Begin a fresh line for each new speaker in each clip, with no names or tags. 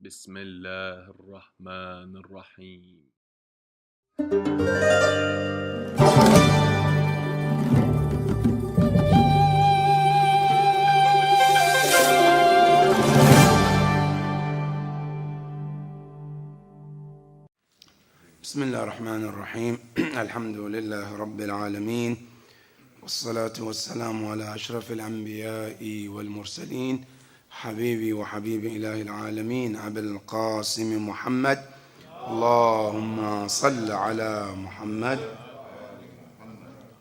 بسم الله الرحمن الرحيم.
بسم الله الرحمن الرحيم. الحمد لله رب العالمين، والصلاة والسلام على أشرف الأنبياء والمرسلين، حبيبي وحبيب إله العالمين أبي القاسم محمد. اللهم صل على محمد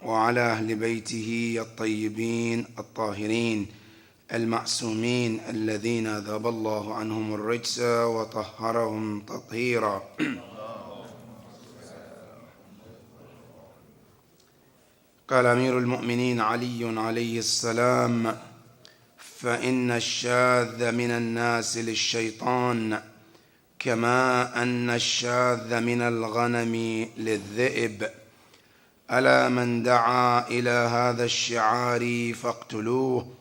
وعلى أهل بيته الطيبين الطاهرين المعصومين الذين ذهب الله عنهم الرجس وطهرهم تطهيرا. قال أمير المؤمنين علي عليه السلام: فإن الشاذ من الناس للشيطان كما أن الشاذ من الغنم للذئب، ألا من دعا إلى هذا الشعار فاقتلوه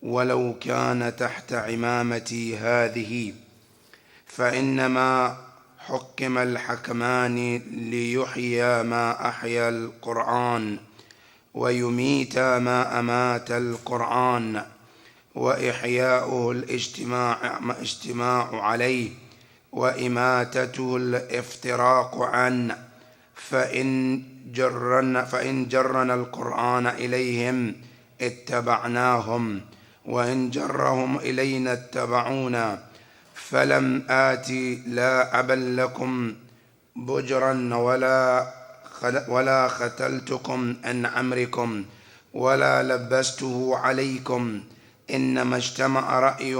ولو كان تحت عمامتي هذه، فإنما حكم الحكمان ليحيى ما أحيا القرآن ويميت ما أمات القرآن، وإحياؤه الاجتماع عليه وإماتته الافتراق عنه، فإن جرنا القرآن إليهم اتبعناهم، وإن جرهم إلينا اتبعونا، فلم آتي لا أبا لكم بجرا ولا ختلتكم عن أمركم ولا لبسته عليكم، إنما اجتمع رأي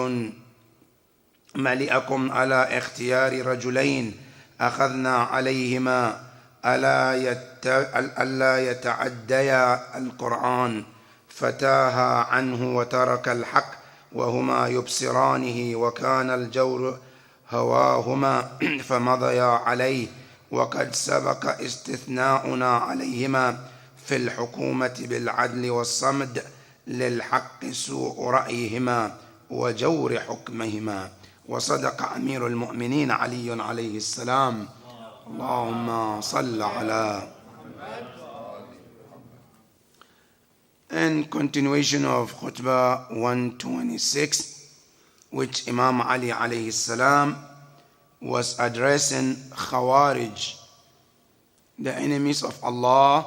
ملئكم على اختيار رجلين أخذنا عليهما ألا يتعديا القرآن، فتاها عنه وترك الحق وهما يبصرانه، وكان الجور هواهما فمضيا عليه، وقد سبق استثناؤنا عليهما في الحكومة بالعدل والصمد للحق سوء رأيهما وجور حكمهما. وصدق أمير المؤمنين علي عليه السلام. اللهم صل على. In continuation of khutbah 126, which Imam Ali alayhi salam was addressing Khawarij, the enemies of Allah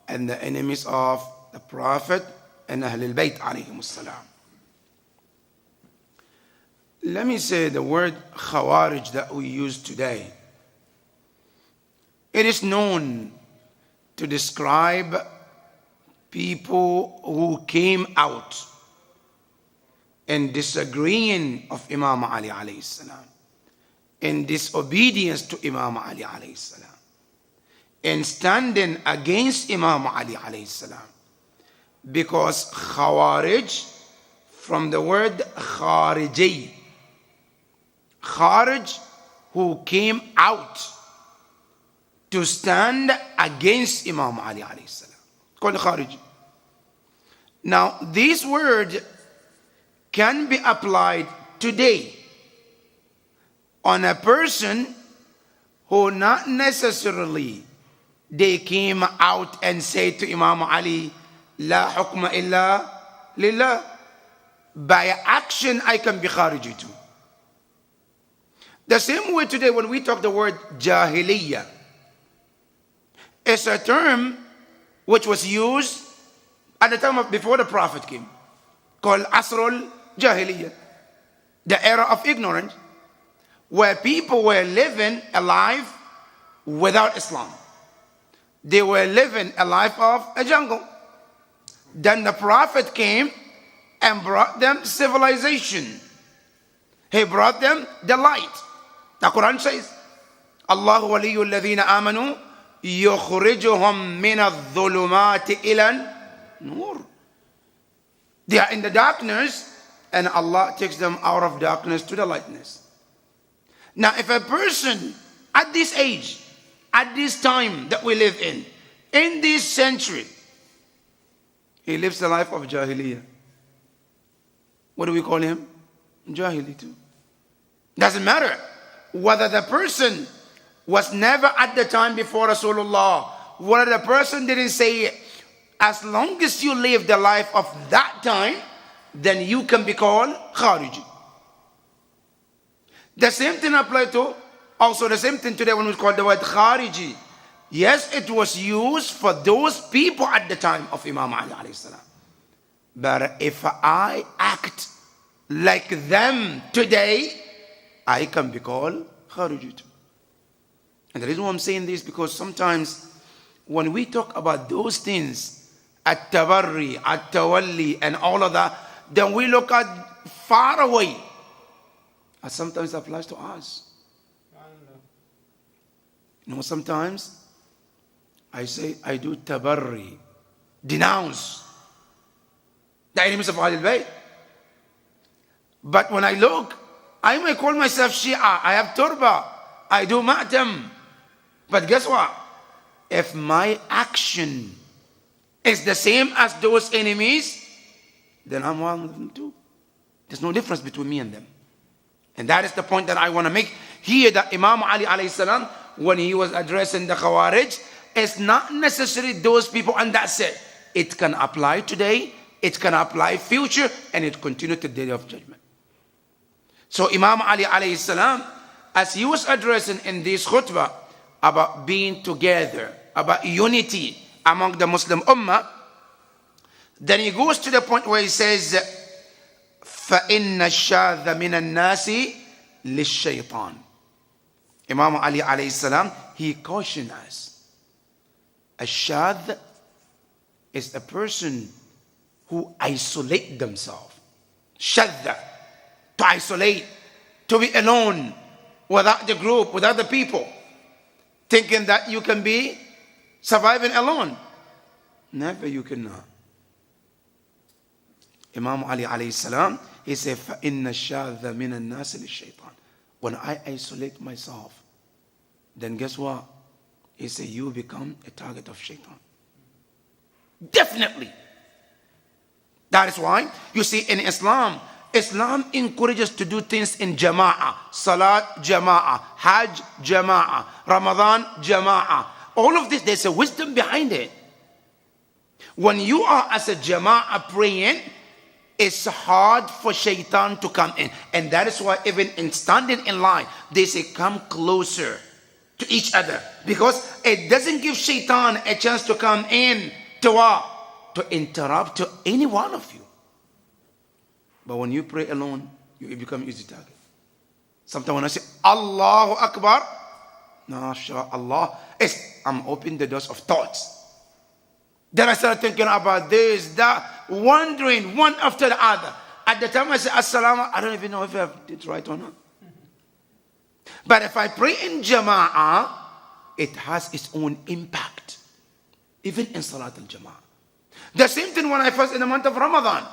and the enemies of the Prophet and Ahlul Bayt alayhim salam. Let me say the word Khawarij that we use today. It is known to describe people who came out in disagreeing of Imam Ali alayhi salam, in disobedience to Imam Ali alayhi salam, in standing against Imam Ali alayhi salam. Because Khawarij, from the word Khariji, Kharij, who came out to stand against Imam Ali alayhi salam, called Khariji. Now, this word can be applied today on a person who not necessarily they came out and said to Imam Ali, La hukma illa lillah. By action, I can be Khariji too. The same way today when we talk the word Jahiliyyah, it's a term which was used at the time of before the Prophet came, called Asrul Jahiliyyah, the era of ignorance, where people were living a life without Islam. They were living a life of a jungle. Then the Prophet came and brought them civilization. He brought them the light. The Quran says, Allahu waliyyu alladhina amanu yukhrijuhum min adh-dhulumati ila nur. They are in the darkness and Allah takes them out of darkness to the lightness. Now, if a person at this age, at this time that we live in this century, he lives the life of Jahiliyyah, what do we call him? Jahili too. Doesn't matter whether the person was never at the time before Rasulullah, whether the person didn't say it. As long as you live the life of that time, then you can be called Khariji. The same thing applies to, also the same thing today when we call the word Khariji. Yes, it was used for those people at the time of Imam Ali alayhi salam. But if I act like them today, I can be called Khariji too. And the reason why I'm saying this, because sometimes when we talk about those things, at-tabarri, at-tawalli, and all of that, then we look at far away. And sometimes it applies to us. You know, sometimes I say, I do tabarri, denounce the enemies of Ahlul Bayt. But when I look, I may call myself Shia, I have turba, I do ma'tam. But guess what? If my action is the same as those enemies, then I'm one of them too. There's no difference between me and them. And that is the point that I want to make here, that Imam Ali alayhi salam, when he was addressing the Khawarij, it's not necessarily those people and that's it. It can apply today, it can apply future, and it continue to the day of judgment. So Imam Ali alayhi salam, as he was addressing in this khutbah about being together, about unity among the Muslim Ummah, then he goes to the point where he says, فَإِنَّ الشَّاذَ مِنَ النَّاسِ لِلشَّيْطَانِ. Imam Ali alayhi salam, he cautioned us. Ash-shadh is a person who isolate themselves. Shadda, to isolate, to be alone, without the group, without the people, thinking that you can be surviving alone. Never, you cannot. Imam Ali alayhi salam, he said, فَإِنَّ الشَّاذَ مِنَ النَّاسِ لِلشَّيْطَانِ. When I isolate myself, then guess what? He said, you become a target of shaitan. Definitely. That is why you see in Islam, Islam encourages to do things in jama'ah. Salat, jama'ah. Hajj, jama'ah. Ramadan, jama'ah. All of this, there's a wisdom behind it. When you are as a jama'ah praying, it's hard for shaitan to come in. And that is why even in standing in line, they say come closer to each other. Because it doesn't give shaitan a chance to come in to what? To interrupt to any one of you. But when you pray alone, you become easy target. Sometimes when I say Allahu Akbar, Allah, I'm opening the doors of thoughts. Then I started thinking about this, that, wondering one after the other. At the time I say Assalamu, I don't even know if I did it right or not. But if I pray in Jama'ah, it has its own impact. Even in Salat al-Jama'ah. The same thing when I fast in the month of Ramadan.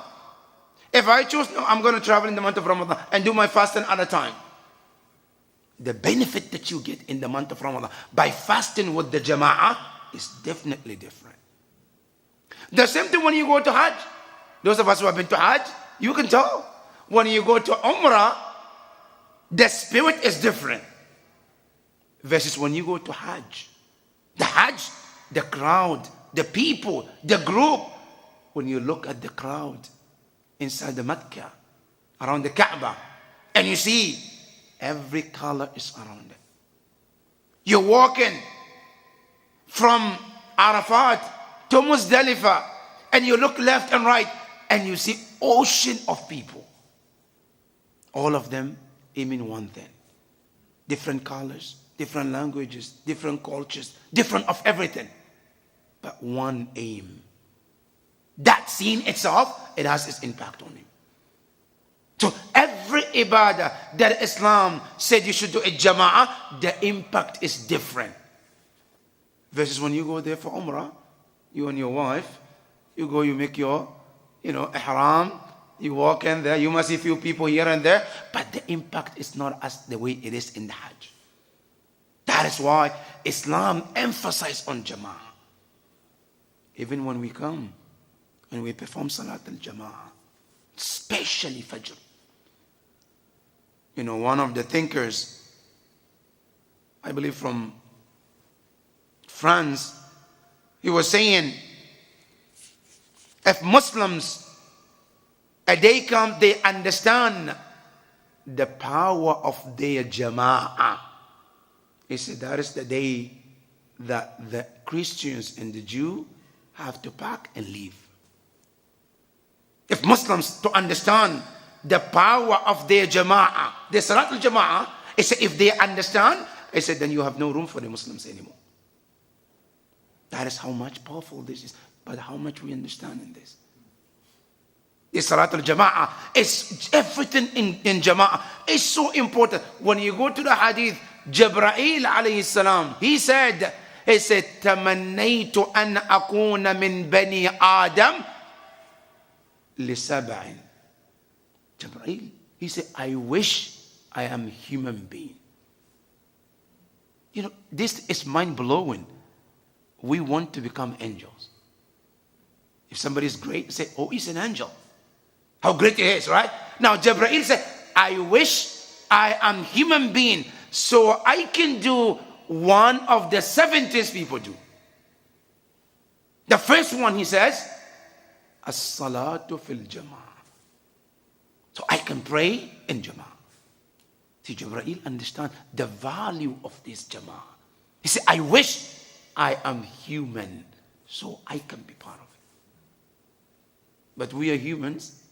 If I choose, no, I'm going to travel in the month of Ramadan and do my fasting at a time. The benefit that you get in the month of Ramadan by fasting with the Jama'ah is definitely different. The same thing when you go to Hajj. Those of us who have been to Hajj, you can tell. When you go to Umrah, the spirit is different. Versus when you go to Hajj. The Hajj, the crowd, the people, the group. When you look at the crowd inside the Mecca, around the Kaaba, and you see every color is around it. You're walking from Arafat to Muzdalifah, and you look left and right, and you see ocean of people. All of them aiming one thing. Different colors, different languages, different cultures, different of everything. But one aim. That scene itself, it has its impact on him. So every ibadah that Islam said you should do a jama'ah, the impact is different. Versus when you go there for Umrah, you and your wife, you go, you make your, ihram, you walk in there, you must see a few people here and there, but the impact is not as the way it is in the Hajj. That is why Islam emphasizes on jama'ah. Even when we come, when we perform Salat al-Jama'ah, especially Fajr. one of the thinkers, I believe from France, he was saying, if Muslims, a day comes, they understand the power of their jama'ah. He said that is the day that the Christians and the Jew have to pack and leave. If Muslims to understand the power of their jama'ah, the salat al-jama'ah, he said if they understand, he said then you have no room for the Muslims anymore. That is how much powerful this is, but how much we understand in this. The salat al-jama'ah is everything in jama'ah. It's so important. When you go to the hadith, Jibreel alayhi salam, he said, تمنيت أن أكون من بني آدم لسبع. Jibreel, he said, I wish I am a human being. This is mind-blowing. We want to become angels. If somebody is great, say, oh, he's an angel. How great he is, right? Now, Jibreel said, I wish I am human being so I can do one of the 7 things people do. The first one, he says, as-salatu fil jama'ah. So I can pray in jama'ah. See, Jibreel understand the value of this jama'ah. He said, I wish I am human so I can be part of it. But we are humans,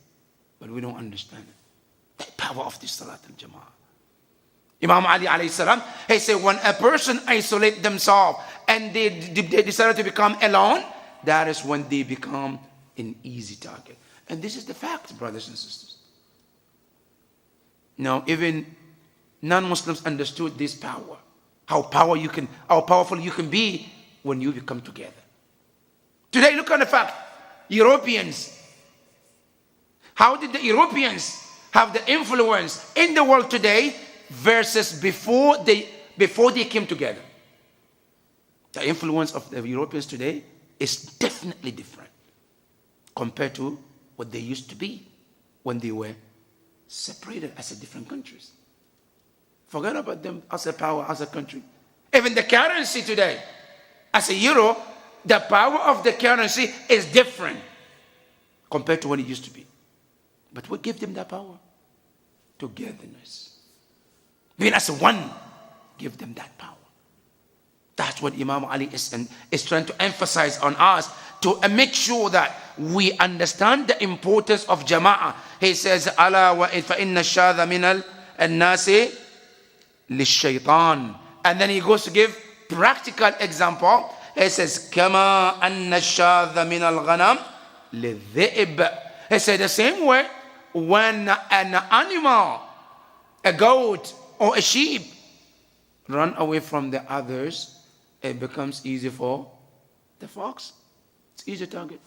but we don't understand it. The power of this salat al-jama'ah. Imam Ali alayhi salam, he said, when a person isolates themselves and they decide to become alone, that is when they become an easy target. And this is the fact, brothers and sisters. Now, even non-Muslims understood this power. How powerful you can be when you become together. Today, look at the fact, Europeans. How did the Europeans have the influence in the world today versus before they came together? The influence of the Europeans today is definitely different compared to what they used to be when they were separated as different countries. Forget about them as a power, as a country. Even the currency today, as a euro, the power of the currency is different compared to what it used to be. But what gave them that power? Togetherness. Being as one, give them that power. That's what Imam Ali is trying to emphasize on us, to make sure that we understand the importance of jama'ah. He says, "Ala wa fa inna shadha min al-nasi lish-shaytan." And then he goes to give practical example. He says, "Kama anna shadha min al-ghanam lidh-dhi'b." He said the same way when an animal, a goat or a sheep, run away from the others, it becomes easy for the fox. It's easy target.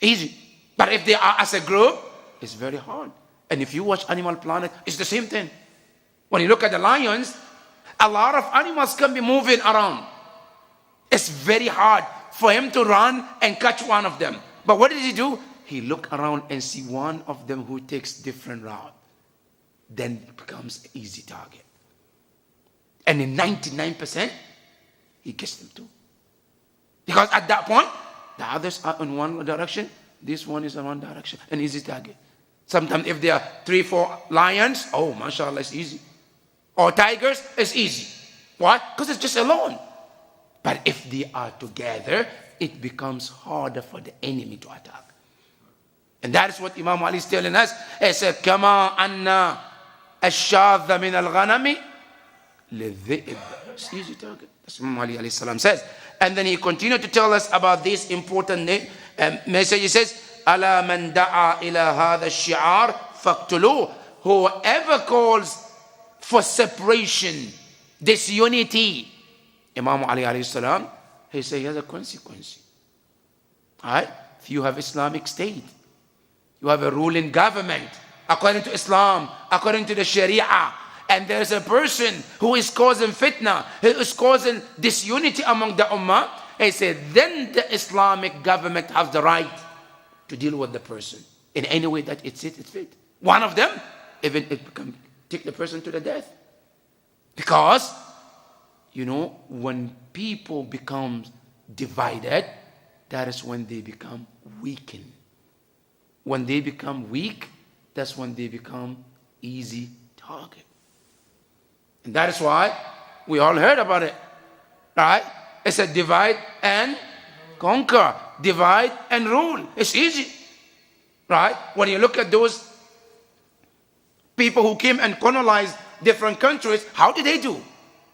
Easy. But if they are as a group, it's very hard. And if you watch Animal Planet, it's the same thing. When you look at the lions, a lot of animals can be moving around. It's very hard for him to run and catch one of them. But what did he do? He look around and see one of them who takes different route. Then it becomes an easy target. And in 99%, he gets them too. Because at that point, the others are in one direction, this one is in one direction, an easy target. Sometimes if there are 3-4 lions, oh, mashallah, it's easy. Or tigers, it's easy. Why? Because it's just alone. But if they are together, it becomes harder for the enemy to attack. And that is what Imam Ali is telling us. He said, "Kama anna ash-shadha min al-ghanami lidh-dhi'b." It's easy target. That's what Imam Ali alayhi salam says. And then he continued to tell us about this important message. He says, "Ala man da'a ila hadha ash-shi'ar faqtuluh." Whoever calls for separation, disunity, Imam Ali alayhi salam, he says he has a consequence. Alright? If you have Islamic State, you have a ruling government according to Islam, according to the Sharia, and there's a person who is causing fitna, who is causing disunity among the ummah, he said, then the Islamic government has the right to deal with the person in any way that it's fit. One of them, even it take the person to the death. Because, when people become divided, that is when they become weakened. When they become weak, that's when they become easy target. And that is why we all heard about it, right? It's a divide and conquer, divide and rule. It's easy, right? When you look at those people who came and colonized different countries, how did they do?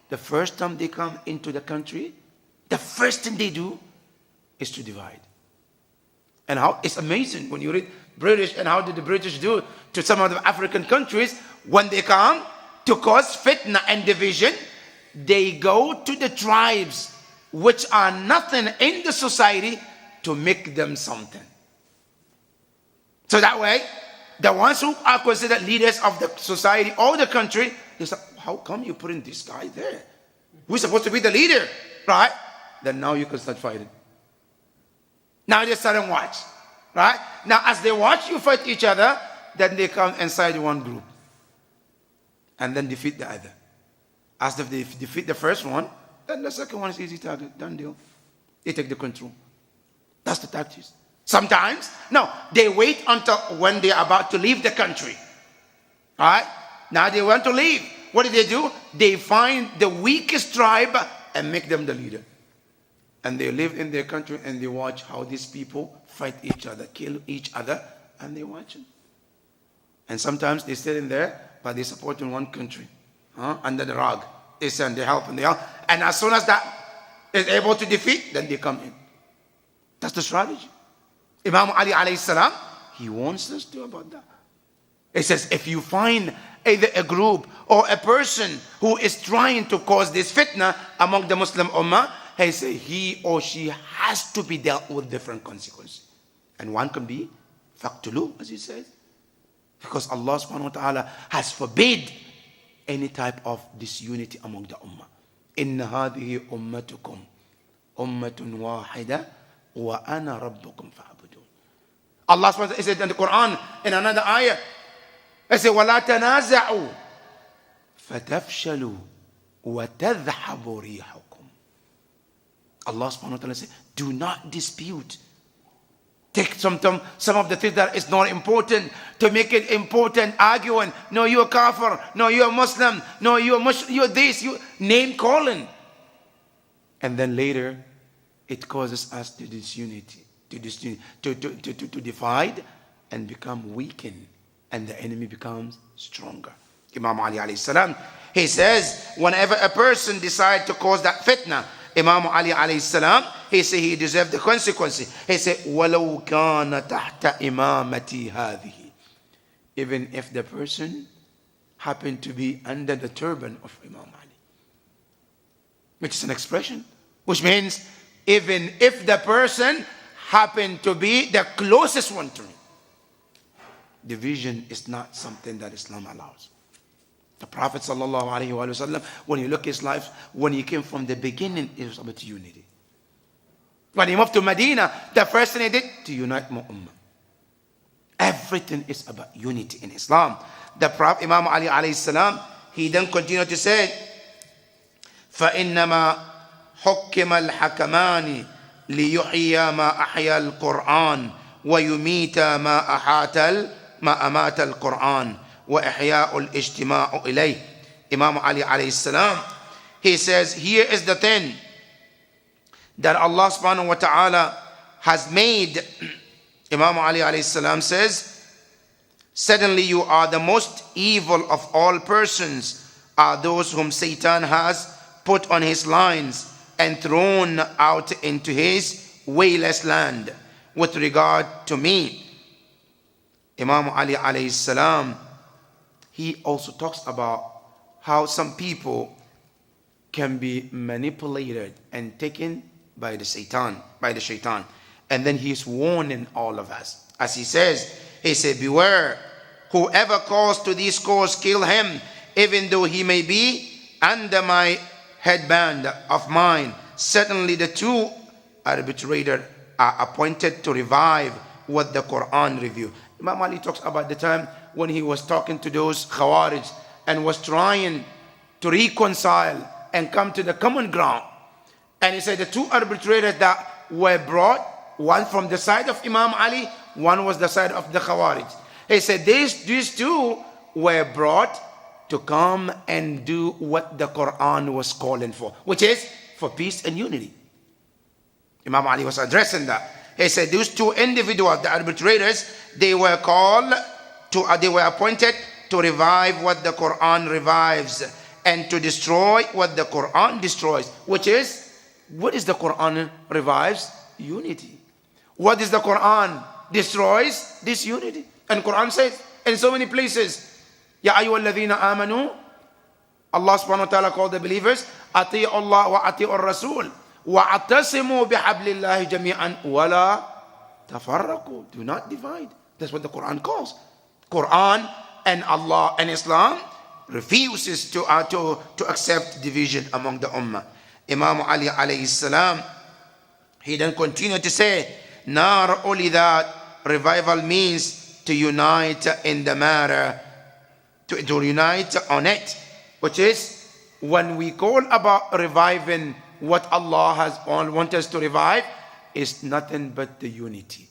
The first time they come into the country, the first thing they do is to divide. And how it's amazing when you read British and how did the British do to some of the African countries when they come to cause fitna and division. They go to the tribes which are nothing in the society to make them something. So that way, the ones who are considered leaders of the society or the country, they say, how come you putting this guy there? Who's supposed to be the leader, right? Then now you can start fighting. Now they start and watch, right? Now as they watch you fight each other, then they come inside one group and then defeat the other. As if they defeat the first one, then the second one is easy target, done deal. They take the control. That's the tactics. Sometimes, no, they wait until when they are about to leave the country. All right? Now they want to leave. What do? They find the weakest tribe and make them the leader. And they live in their country and they watch how these people fight each other, kill each other, and they watch it. And sometimes they stay in there, but they support in one country, under the rug. They send, they help, and they help. And as soon as that is able to defeat, then they come in. That's the strategy. Imam Ali alayhi salam, he warns us too about that. He says, if you find either a group or a person who is trying to cause this fitna among the Muslim ummah, he says he or she has to be dealt with different consequences. And one can be faqtulu, as he says. Because Allah subhanahu wa ta'ala has forbid any type of disunity among the ummah. Inna hadhihi ummatukum ummatun wahida wa ana rabbukum fa'budun. Allah subhanahu wa ta'ala said in the Quran, in another ayah, he said, وَلَا تَنَازَعُوا فَتَفْشَلُوا وَتَذْهَبُ رِيحُكُمْ. Allah subhanahu wa ta'ala said, do not dispute. Take some of the things that is not important to make it important, arguing. No, you're a kafir. No, you're a Muslim. No, you're this. You name calling. And then later, it causes us to disunity, to divide and become weakened. And the enemy becomes stronger. Imam Ali alayhi salam, he says, whenever a person decides to cause that fitna, Imam Ali alayhi salam, he said he deserved the consequences. He said, وَلَوْ كَانَ تَحْتَ إِمَامَتِي هَذِهِ. Even if the person happened to be under the turban of Imam Ali. Which is an expression. Which means, even if the person happened to be the closest one to him. Division is not something that Islam allows. The Prophet ﷺ, when you look at his life, when he came from the beginning, it was about unity. When he moved to Medina, the first thing he did, to unite my ummah. Everything is about unity in Islam. The Prophet Imam Ali alayhi salam, he then continued to say, فَإِنَّمَا حُكِّمَ الْحَكَمَانِ لِيُحْيَى مَا أَحْيَى الْقُرْآنِ وَيُمِيتَ ما أمات القرآن وإحياء الاجتماع إليه. Imam Ali alayhi salam, he says, here is the thing that Allah subhanahu wa ta'ala has made. Imam Ali alayhi salam says, suddenly you are the most evil of all persons are those whom Satan has put on his lines and thrown out into his wayless land. With regard to me, Imam Ali alayhi salam, he also talks about how some people can be manipulated and taken by the shaitan. And then he's warning all of us. As he says, beware, whoever calls to these cause, kill him, even though he may be under my headband of mine. Certainly the two arbitrators are appointed to revive what the Quran review. Imam Ali talks about the time when he was talking to those Khawarij and was trying to reconcile and come to the common ground. And he said the two arbitrators that were brought, one from the side of Imam Ali, one was the side of the Khawarij. He said these two were brought to come and do what the Quran was calling for, which is for peace and unity. Imam Ali was addressing that. He said those two individuals, the arbitrators, they were appointed to revive what the Quran revives and to destroy what the Quran destroys, which is, what is the Quran revives? Unity. What is the Quran destroys? Disunity. And Quran says in so many places, Ya ayyuhalladhina amanu, Allah subhanahu wa ta'ala called the believers, ati'u Allah wa ati'u Rasul wa atasimu bihablillahi jami'an wa la tafarraqu. Do not divide. That's what the Quran calls. Quran and Allah and Islam refuses to accept division among the ummah. Imam Ali alayhi salam, he then continued to say, not only that, revival means to unite in the matter, to unite on it, which is when we call about reviving what Allah has want us to revive, is nothing but the unity.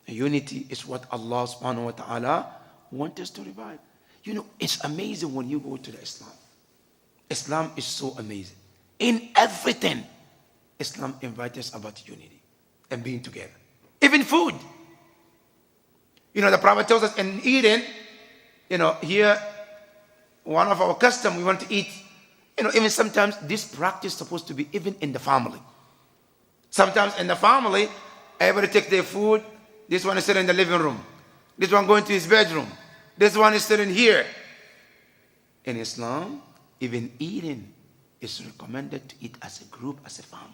The unity is what Allah subhanahu wa ta'ala wants us to revive. You know, it's amazing when you go to the Islam. Islam is so amazing. In everything, Islam invites us about unity and being together. Even food. You know, the Prophet tells us in eating, you know, here, one of our custom, we want to eat, you know, even sometimes this practice is supposed to be even in the family. Sometimes in the family, everybody takes their food. This one is sitting in the living room. This one going to his bedroom. This one is sitting here. In Islam, even eating is recommended to eat as a group, as a family.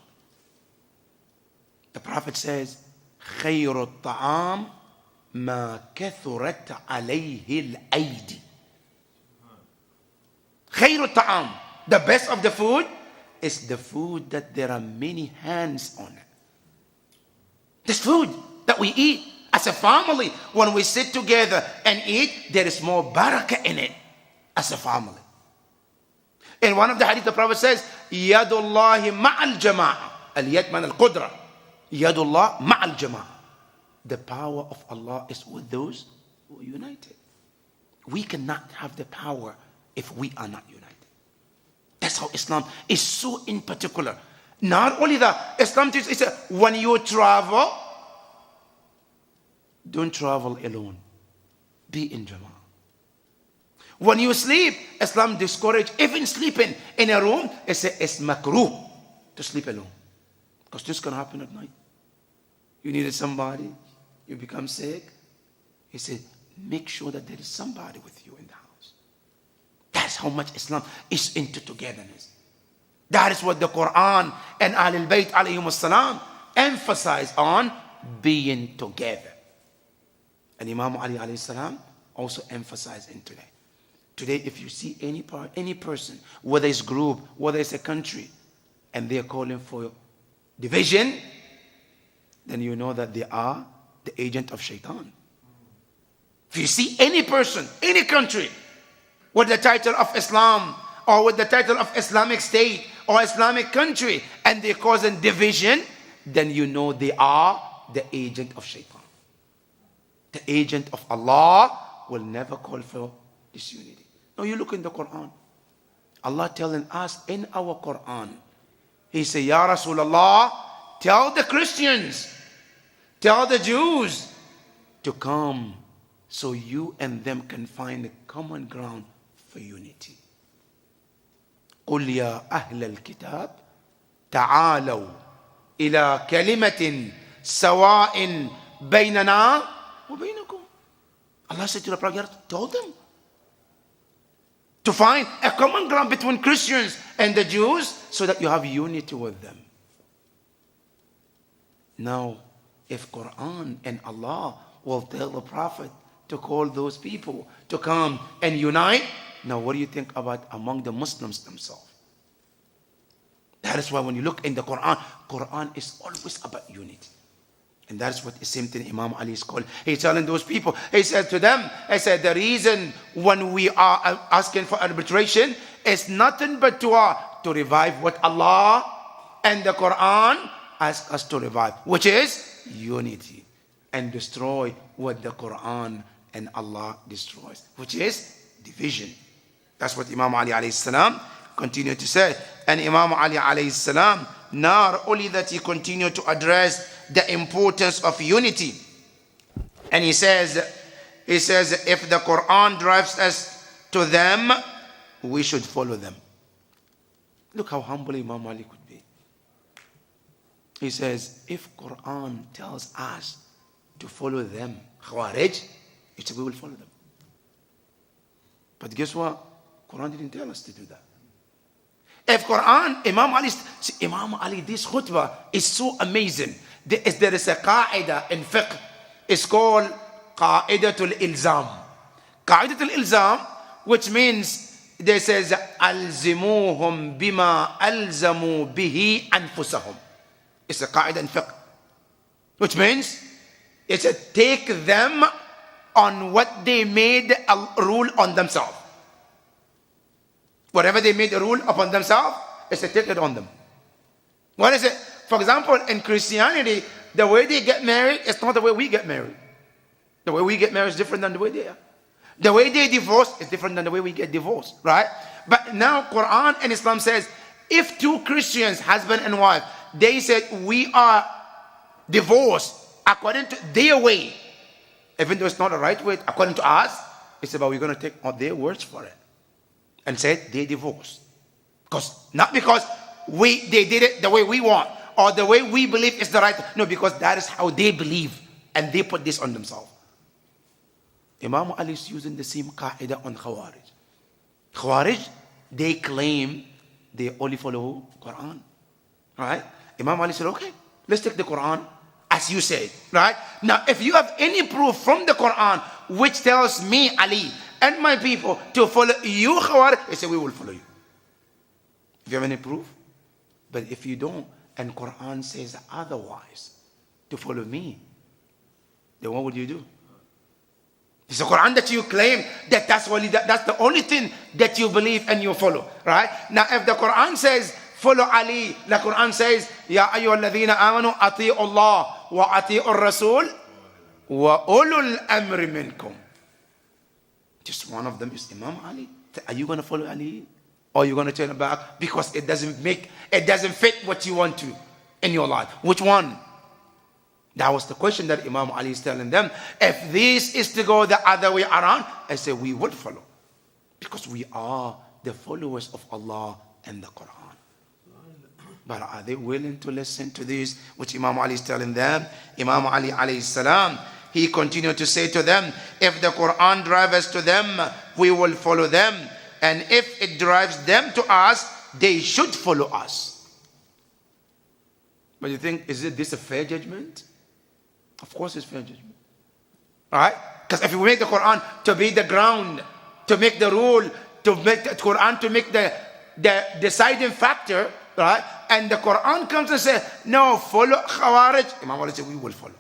The Prophet says, خير الطعام ما كثرت عليه الأيدي. خير الطعام, the best of the food is the food that there are many hands on it. This food that we eat as a family, when we sit together and eat, there is more barakah in it as a family. In one of the hadith, the Prophet says, يَدُ اللَّهِ مَعَ الْجَمَاعَةِ. الْيَدْ مَنَ الْقُدْرَةِ. يَدُ اللَّهِ مَعَ الْجَمَاعَةِ. The power of Allah is with those who are united. We cannot have the power if we are not united. That's how Islam is so in particular. Not only that, Islam teaches when you travel, don't travel alone. Be in Jama'ah. When you sleep, Islam discourages even sleeping in a room. It's makruh to sleep alone. Because this can happen at night. You needed somebody, you become sick. He said, make sure that there is somebody with you in the house. That's how much Islam is into togetherness. That is what the Quran and Ahlul Bayt alayhim as-salam emphasize on, being together. And Imam Ali alayhi salam also emphasized in today. Today, if you see any person, whether it's a group, whether it's a country, and they are calling for division, then you know that they are the agent of shaitan. If you see any person, any country, with the title of Islam, or with the title of Islamic State, or Islamic country, and they're causing division, then you know they are the agent of shaitan. The agent of Allah will never call for disunity. Now you look in the Quran. Allah telling us in our Quran, He said, Ya Rasulullah, tell the Christians, tell the Jews to come so you and them can find a common ground for unity. قل يا أهل الكتاب تعالوا إلى كلمة سواء بيننا وبينكم. Allah said to the Prophet, tell them to find a common ground between Christians and the Jews so that you have unity with them. Now, if Quran and Allah will tell the Prophet to call those people to come and unite, now what do you think about among the Muslims themselves? That is why when you look in the Quran, Quran is always about unity. And that's what the same thing Imam Ali is called. He's telling those people, he said to them, he said, the reason when we are asking for arbitration is nothing but to revive what Allah and the Quran ask us to revive, which is unity, and destroy what the Quran and Allah destroys, which is division. That's what Imam Ali alayhi salam continued to say. And Imam Ali alayhi salam, not only that, he continued to address the importance of unity. And he says, if the Quran drives us to them, we should follow them. Look how humble Imam Ali could be. He says, if Quran tells us to follow them, Khawarij, he said we will follow them. But guess what? Quran didn't tell us to do that. If Quran, Imam Ali, this khutbah is so amazing. There is a qaida in fiqh. It's called Qa'idatul Ilzam. Qa'idatul Ilzam, which means, they says, Alzimuhum bima alzamu bihi anfusahum. It's a qaida in fiqh. Which means, it's a take them on what they made a rule on themselves. Whatever they made a rule upon themselves, it's a take it on them. What is it? For example, in Christianity, the way they get married is not the way we get married. The way we get married is different than the way they are. The way they divorce is different than the way we get divorced, right? But now Quran and Islam says, if two Christians, husband and wife, they said we are divorced according to their way, even though it's not the right way, according to us, it's about we're going to take all their words for it and say they divorced. Not because they did it the way we want or the way we believe is the right. No, because that is how they believe and they put this on themselves. Imam Ali is using the same qaida on Khawarij. Khawarij, they claim they only follow Quran. Right? Imam Ali said, okay, let's take the Quran as you say. Right? Now, if you have any proof from the Quran which tells me, Ali, and my people to follow you, Khawarij, they say we will follow you. If you have any proof. But if you don't, and Quran says otherwise, to follow me, then what would you do? It's the Quran that you claim that's the only thing that you believe and you follow, right? Now, if the Quran says follow Ali, the Quran says, Ya ayyuhalladhina amanu ati'u Allah wa ati'u Rasul wa ulul amri minkum. Just one of them is Imam Ali. Are you going to follow Ali? Or are you going to turn it back because it doesn't fit what you want to in your life? Which one? That was the question that Imam Ali is telling them. If this is to go the other way around, I say we would follow. Because we are the followers of Allah and the Quran. But are they willing to listen to this, which Imam Ali is telling them? Imam Ali alayhi salam, he continued to say to them, if the Quran drives us to them, we will follow them. And if it drives them to us, they should follow us. But you think, is this a fair judgment? Of course it's fair judgment. Alright? Because if we make the Quran to be the ground, to make the rule, to make the Quran to make the deciding factor, right? And the Quran comes and says, no, follow Khawarij. Imam Ali said, we will follow.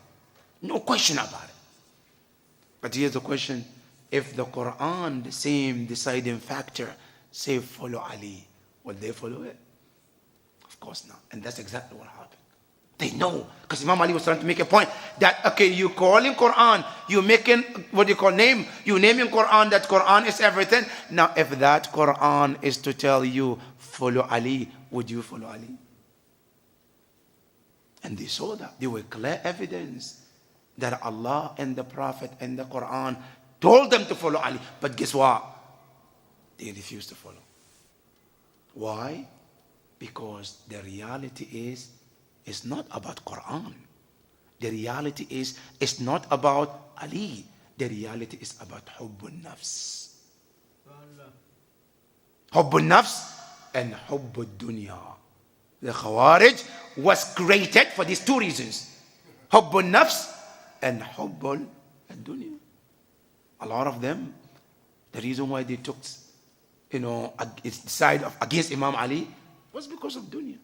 No question about it. But here's the question. If the Quran, the same deciding factor, say follow Ali, will they follow it? Of course not. And that's exactly what happened. They know. Because Imam Ali was trying to make a point that, okay, you calling Quran, you making, what do you call name? You naming Quran that Quran is everything. Now, if that Quran is to tell you, follow Ali, would you follow Ali? And they saw that. There were clear evidence that Allah and the Prophet and the Quran told them to follow Ali. But guess what? They refused to follow. Why? Because the reality is, it's not about Quran. The reality is, it's not about Ali. The reality is about Hubbun Nafs. Hubbun Nafs and Hubbun Dunya. The Khawarij was created for these two reasons. Hubbun Nafs and Hubbun Dunya. A lot of them, the reason why they took, side of against Imam Ali was because of dunya.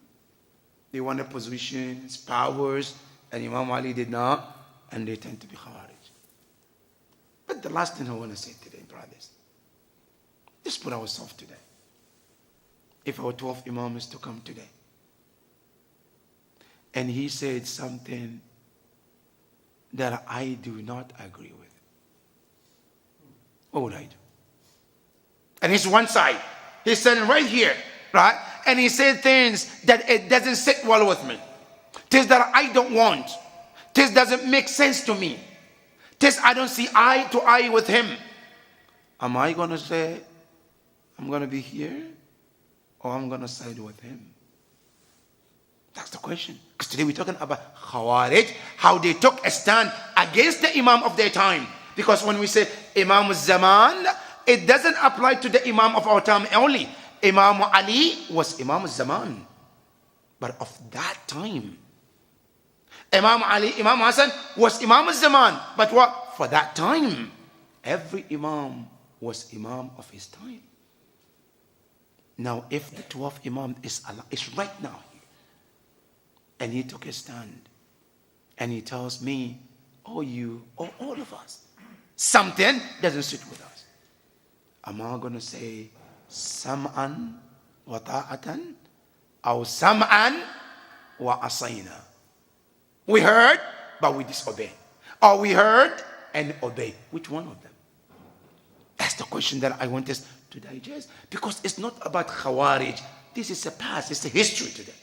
They wanted positions, powers, And Imam Ali did not, and they tend to be Khawarij. But the last thing I want to say today, brothers, just put ourselves today. If our 12th Imam is to come today, and he said something that I do not agree with, what would I do? And it's one side. He's standing right here, right? And he said things that it doesn't sit well with me. Things that I don't want. Things doesn't make sense to me. Things I don't see eye to eye with him. Am I going to say, I'm going to be here, or I'm going to side with him? That's the question. Because today we're talking about Khawarij, how they took a stand against the Imam of their time. Because when we say Imam al-Zaman, it doesn't apply to the Imam of our time only. Imam Ali was Imam al-Zaman, but of that time. Imam Ali, Imam Hassan was Imam al-Zaman, but what? For that time. Every Imam was Imam of his time. Now, if the 12th Imam is right now here, and he took a stand, and he tells me, or you, or all of us, something doesn't sit with us, am I going to say, Sam'an wa ta'atan, or Sam'an wa asayna? We heard, but we disobeyed. Or we heard and obeyed. Which one of them? That's the question that I want us to digest. Because it's not about Khawarij. This is a past. It's a history today.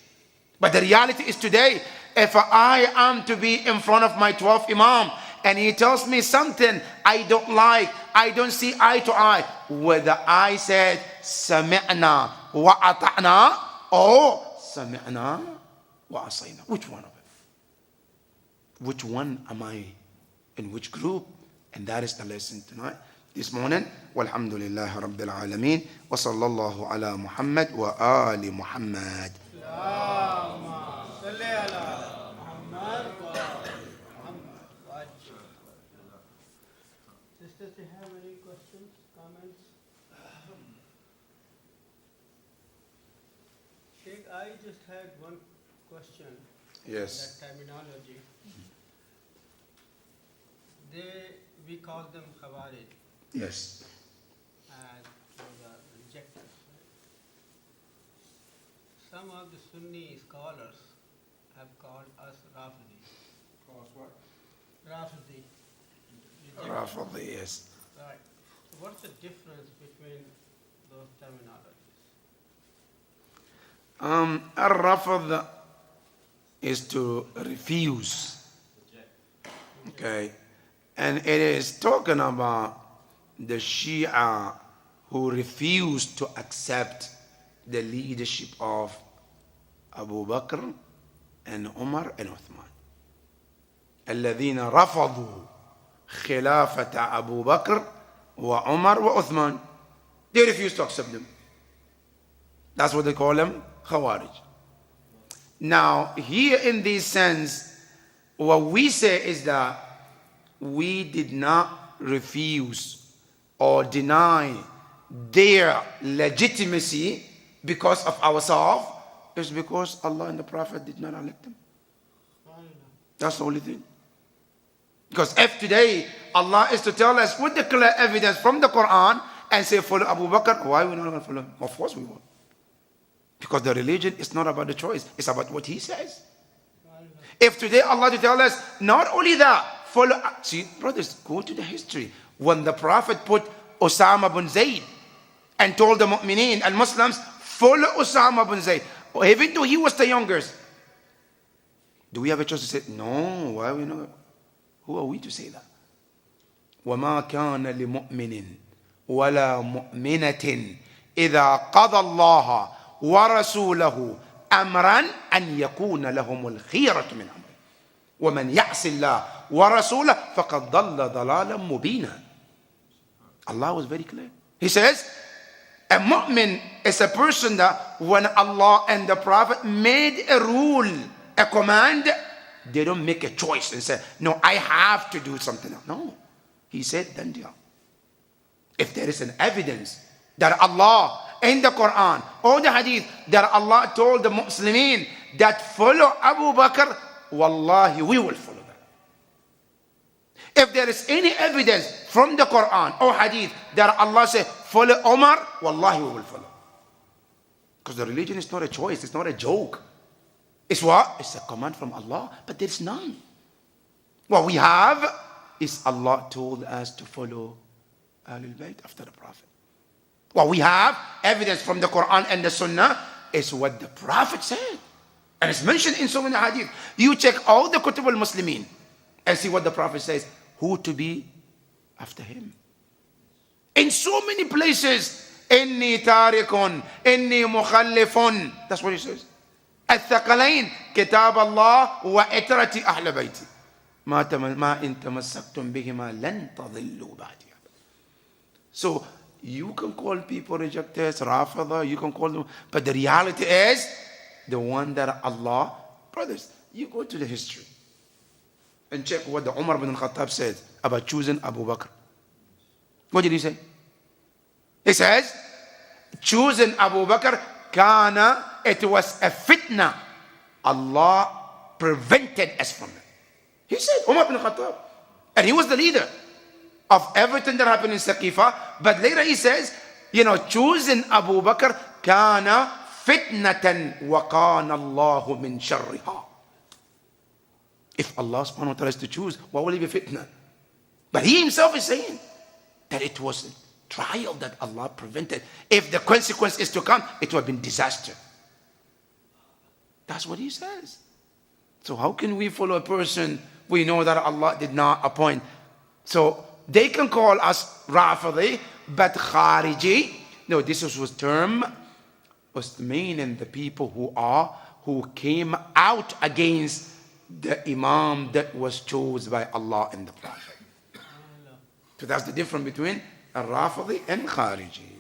But the reality is today, if I am to be in front of my 12th Imam, and he tells me something I don't like, I don't see eye to eye, whether I said, Sami'na wa ata'na, or Sami'na wa asayna. Which one of them? Which one am I? In which group? And that is the lesson tonight. This morning, walhamdulillah rabbil alameen, wa sallallahu ala Muhammad wa ali Muhammad.
Sisters, do you have any questions, comments? Sheikh, I just had one question.
Yes.
That terminology. We call them Khawarij.
Yes.
And those are rejectors. Right? Some of the Sunni scholars have called us Rafidi.
Cause what?
Rafidi.
Rafidi, yes.
Right. So what's the difference between those terminologies?
Ar-Rafid is to refuse. Okay. And it is talking about the Shia who refused to accept the leadership of Abu Bakr and Umar and Uthman. الذين رفضوا خلافة أبو بكر وعمر وعثمان. They refused to accept them. That's what they call them, Khawarij. Now, here in this sense, what we say is that we did not refuse or deny their legitimacy because of ourselves. It's because Allah and the Prophet did not elect them. That's the only thing. Because if today Allah is to tell us with the clear evidence from the Quran and say follow Abu Bakr, why are we not going to follow him? Of course we will. Because the religion is not about the choice, it's about what he says. If today Allah to tell us not only that, follow. See, brothers, go to the history. When the Prophet put Osama bin Zayd and told the Mu'mineen and Muslims, follow Osama bin Zayd, even though he was the youngest, do we have a choice to say, no, why are we not? Who are we to say that? وَمَا كَانَ لِمُؤْمِنٍ وَلَا مُؤْمِنَةٍ إِذَا قَضَى اللَّهَ وَرَسُولَهُ أَمْرًا أَنْ يَكُونَ لَهُمُ الْخِيرَةُ مِنْ أَمْرِهِ وَمَنْ يَعْصِ اللَّهَ وَرَسُولَهُ فَقَدْ ضَلَّ ضَلَالًا مُبِينًا. Allah was very clear. He says, a mu'min is a person that when Allah and the Prophet made a rule, a command, they don't make a choice and say, no, I have to do something else. No. He said, then do. If there is an evidence that Allah in the Quran or the Hadith that Allah told the Muslimin that follow Abu Bakr wallahi, we will follow that. If there is any evidence from the Quran or Hadith that Allah said, follow Umar, wallahi, we will follow. Because the religion is not a choice, it's not a joke. It's what? It's a command from Allah, but there's none. What we have is Allah told us to follow Ahlul Bayt after the Prophet. What we have, evidence from the Quran and the Sunnah, is what the Prophet said. And it's mentioned in so many hadith. You check all the Kutub al-Muslimin and see what the Prophet says, who to be after him. In so many places, Inni tarikun, inni mukhallifun. That's what he says. الثقلين كتاب الله وإترة أهل بيتي ما إن تمسكتم بهما لن تضلوا بعدي. So you can call people rejectors, Rafida, you can call them, but the reality is the one that Allah, brothers, you go to the history and check what the Umar ibn al-Khattab said about choosing Abu Bakr. What did he say? He says, choosing Abu Bakr, it was a fitna. Allah prevented us from it. He said, Umar ibn al-Khattab. And he was the leader of everything that happened in Saqifa. But later he says, choosing Abu Bakr, kana fitnatan wa kana Allahu min sharriha. If Allah subhanahu wa ta'ala is to choose, why will he be fitna? But he himself is saying that it was a trial that Allah prevented. If the consequence is to come, it would have been disaster. That's what he says. So how can we follow a person we know that Allah did not appoint? So they can call us Rafidi, but Khariji, no, this was term, was meaning the people who came out against the Imam that was chosen by Allah and the Prophet. So that's the difference between Rafidi and Khariji.